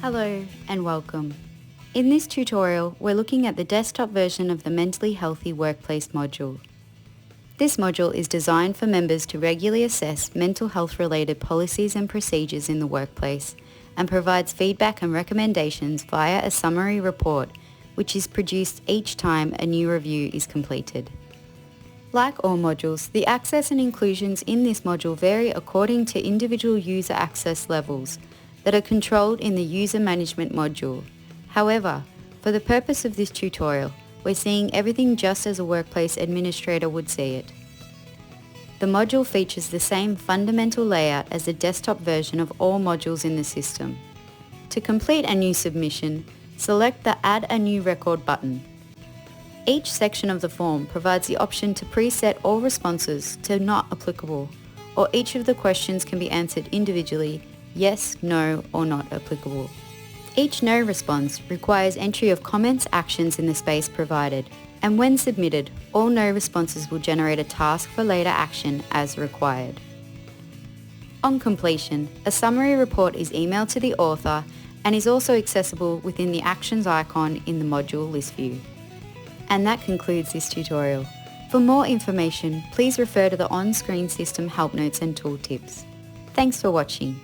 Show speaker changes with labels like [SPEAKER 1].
[SPEAKER 1] Hello and welcome. In this tutorial, we're looking at the desktop version of the Mentally Healthy Workplace module. This module is designed for members to regularly assess mental health related policies and procedures in the workplace and provides feedback and recommendations via a summary report which is produced each time a new review is completed. Like all modules, the access and inclusions in this module vary according to individual user access levels that are controlled in the User Management module. However, for the purpose of this tutorial, we're seeing everything just as a workplace administrator would see it. The module features the same fundamental layout as the desktop version of all modules in the system. To complete a new submission, select the Add a New Record button. Each section of the form provides the option to preset all responses to not applicable, or each of the questions can be answered individually, yes, no, or not applicable. Each no response requires entry of comments, actions in the space provided, and when submitted, all no responses will generate a task for later action as required. On completion, a summary report is emailed to the author and is also accessible within the Actions icon in the module list view. And that concludes this tutorial. For more information, please refer to the on-screen system help notes and tooltips. Thanks for watching.